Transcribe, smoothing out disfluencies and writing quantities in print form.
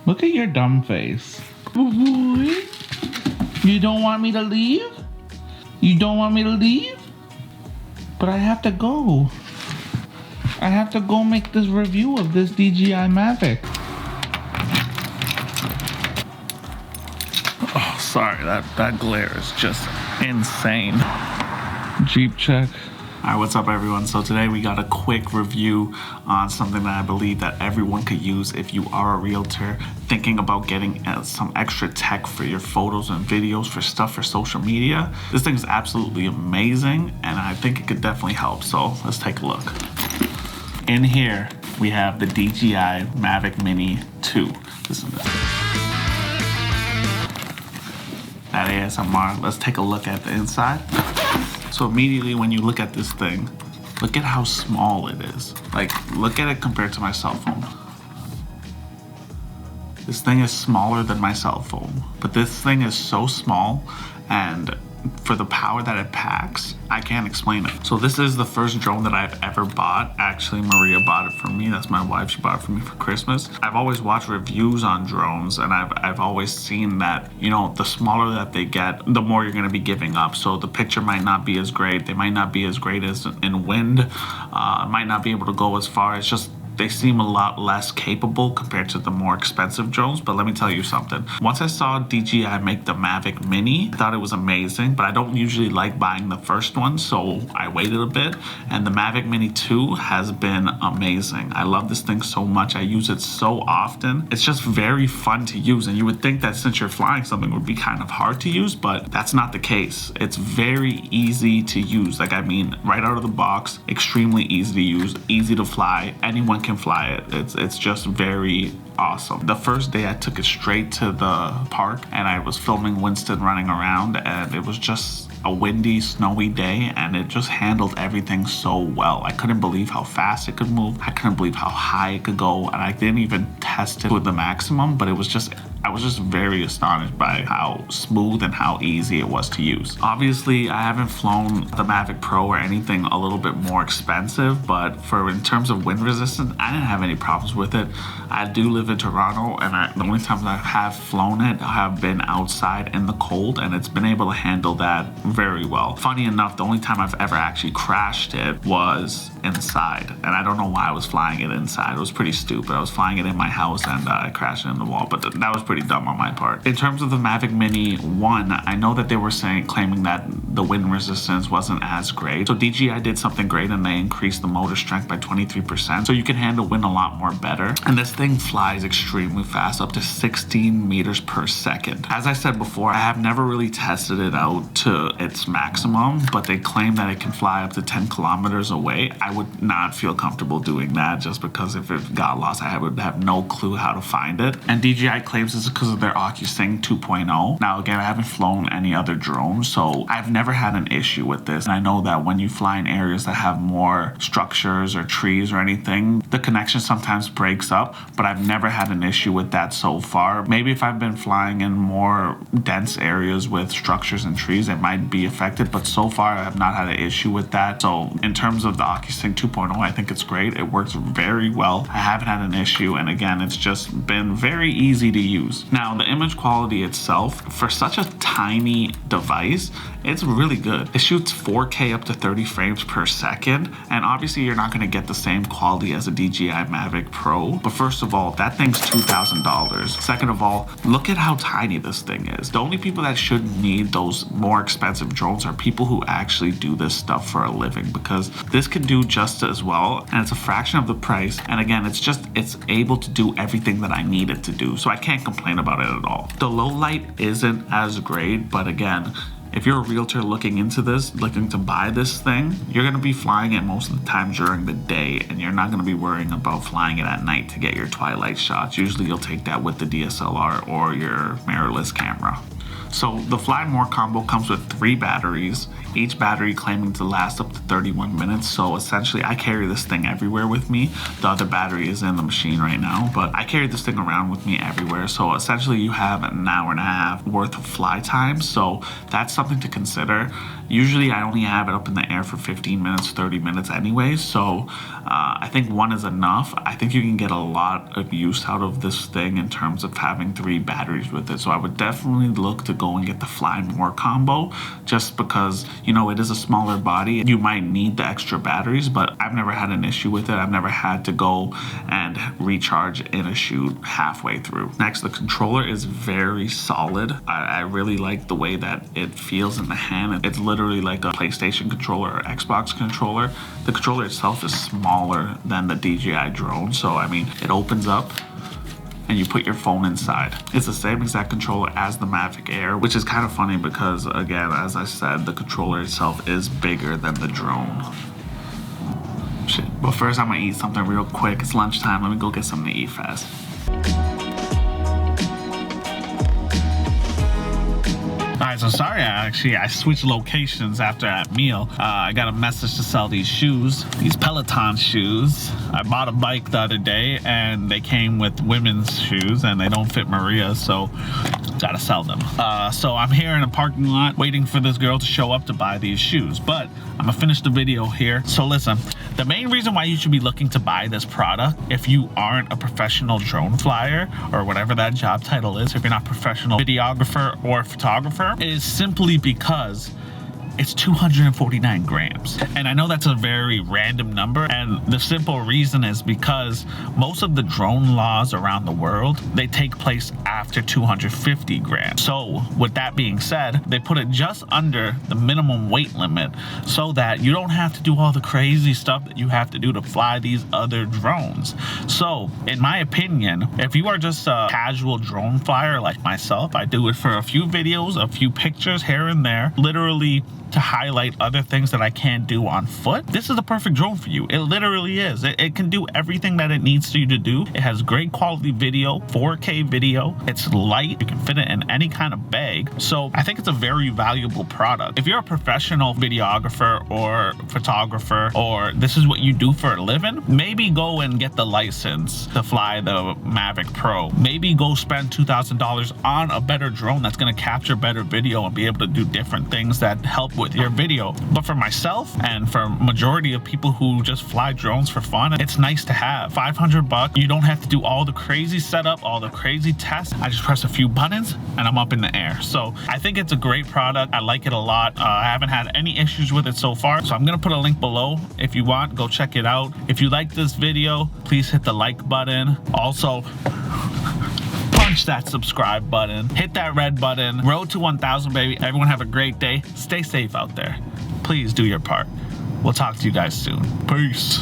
Look at your dumb face. You don't want me to leave? You don't want me to leave? But I have to go. I have to go make this review of this DJI Mavic. Oh, sorry, that glare is just insane. Jeep check. Alright, what's up everyone? So today we got a quick review on something that I believe that everyone could use if you are a realtor thinking about getting some extra tech for your photos and videos for stuff for social media. This thing is absolutely amazing and I think it could definitely help. So let's take a look. In here we have the DJI Mavic Mini 2. Listen to this. That ASMR. Let's take a look at the inside. So immediately when you look at this thing, look at how small it is. Like, look at it compared to my cell phone. This thing is smaller than my cell phone, but this thing is so small, and for the power that it packs, I can't explain it. So this is the first drone that I've ever bought. Actually, Maria bought it for me. That's my wife. She bought it for me for Christmas. I've always watched reviews on drones, and I've always seen that, you know, the smaller that they get, the more you're gonna be giving up. So the picture might not be as great. They might not be as great as in wind. Might not be able to go as far. It's just, they seem a lot less capable compared to the more expensive drones. But let me tell you something. Once I saw DJI make the Mavic Mini, I thought it was amazing, but I don't usually like buying the first one, so I waited a bit. And the Mavic Mini 2 has been amazing. I love this thing so much. I use it so often. It's just very fun to use. And you would think that since you're flying something, it would be kind of hard to use, but that's not the case. It's very easy to use. Like, I mean, right out of the box, extremely easy to use, easy to fly. Anyone can fly it. It's just very awesome. The first day I took it straight to the park and I was filming Winston running around, and it was just a windy, snowy day, and it just handled everything so well. I couldn't believe how fast it could move. I couldn't believe how high it could go, and I didn't even test it to the maximum, but it was just, I was just very astonished by how smooth and how easy it was to use. Obviously, I haven't flown the Mavic Pro or anything a little bit more expensive, but for in terms of wind resistance, I didn't have any problems with it. I do live in Toronto, and the only times I have flown it have been outside in the cold, and it's been able to handle that very well. Funny enough, the only time I've ever actually crashed it was inside, and I don't know why I was flying it inside. It was pretty stupid. I was flying it in my house and I crashed it in the wall, but that was pretty dumb on my part. In terms of the Mavic Mini 1, I know that they were claiming that the wind resistance wasn't as great. So DJI did something great, and they increased the motor strength by 23%, so you can handle wind a lot more better. And this thing flies extremely fast, up to 16 meters per second. As I said before, I have never really tested it out to its maximum, but they claim that it can fly up to 10 kilometers away. I would not feel comfortable doing that, just because if it got lost, I would have no clue how to find it. And DJI claims this is because of their OcuSync 2.0. Now again, I haven't flown any other drones, so I've never had an issue with this. And I know that when you fly in areas that have more structures or trees or anything, the connection sometimes breaks up, but I've never had an issue with that so far. Maybe if I've been flying in more dense areas with structures and trees, it might be affected, but so far I have not had an issue with that. So in terms of the OcuSync 2.0, I think it's great. It works very well. I haven't had an issue, and again, it's just been very easy to use. Now, the image quality itself, for such a tiny device, it's really good. It shoots 4K up to 30 frames per second, and obviously you're not going to get the same quality as a DJI Mavic Pro, but first of all, that thing's $2,000. Second of all, look at how tiny this thing is. The only people that should need those more expensive drones are people who actually do this stuff for a living, because this can do just as well, and it's a fraction of the price, and again, it's able to do everything that I need it to do, so I can't complain about it at all. The low light isn't as great, but again, if you're a realtor looking into this, looking to buy this thing, you're going to be flying it most of the time during the day, and you're not going to be worrying about flying it at night to get your twilight shots. Usually you'll take that with the DSLR or your mirrorless camera. So the Fly More combo comes with 3 batteries, each battery claiming to last up to 31 minutes. So essentially I carry this thing everywhere with me. The other battery is in the machine right now, but I carry this thing around with me everywhere. So essentially you have an hour and a half worth of fly time. So that's something to consider. Usually I only have it up in the air for 15 minutes, 30 minutes anyway. So I think one is enough. I think you can get a lot of use out of this thing in terms of having 3 batteries with it. So I would definitely look to go and get the Fly More combo, just because, you know, it is a smaller body. You might need the extra batteries, but I've never had an issue with it. I've never had to go and recharge in a shoot halfway through. Next, the controller is very solid. I really like the way that it feels in the hand. It's literally like a PlayStation controller or Xbox controller. The controller itself is smaller than the DJI drone, so I mean, it opens up and you put your phone inside. It's the same exact controller as the Mavic Air, which is kind of funny because, again, as I said, the controller itself is bigger than the drone. Shit. But first I'm gonna eat something real quick. It's lunchtime. Let me go get something to eat fast. Alright, so sorry, I switched locations after that meal. I got a message to sell these shoes, these Peloton shoes. I bought a bike the other day and they came with women's shoes and they don't fit Maria, so gotta sell them. So I'm here in a parking lot waiting for this girl to show up to buy these shoes, but I'm gonna finish the video here. So listen, the main reason why you should be looking to buy this product, if you aren't a professional drone flyer or whatever that job title is, if you're not a professional videographer or photographer, is simply because it's 249 grams. And I know that's a very random number, and the simple reason is because most of the drone laws around the world, they take place after 250 grams. So with that being said, they put it just under the minimum weight limit so that you don't have to do all the crazy stuff that you have to do to fly these other drones. So in my opinion, if you are just a casual drone flyer like myself, I do it for a few videos, a few pictures here and there, literally to highlight other things that I can't do on foot, this is the perfect drone for you. It literally is. It can do everything that it needs you to do. It has great quality video, 4K video. It's light. You can fit it in any kind of bag. So I think it's a very valuable product. If you're a professional videographer or photographer, or this is what you do for a living, maybe go and get the license to fly the Mavic Pro. Maybe go spend $2,000 on a better drone that's going to capture better video and be able to do different things that help with your video. But for myself and for majority of people who just fly drones for fun, it's nice to have. $500, you don't have to do all the crazy setup, all the crazy tests. I just press a few buttons and I'm up in the air. So I think it's a great product. I like it a lot. I haven't had any issues with it so far. So I'm gonna put a link below. If you want, go check it out. If you like this video, please hit the like button. Also, punch that subscribe button, hit that red button. Road to 1,000, baby. Everyone have a great day. Stay safe out there. Please do your part. We'll talk to you guys soon. Peace.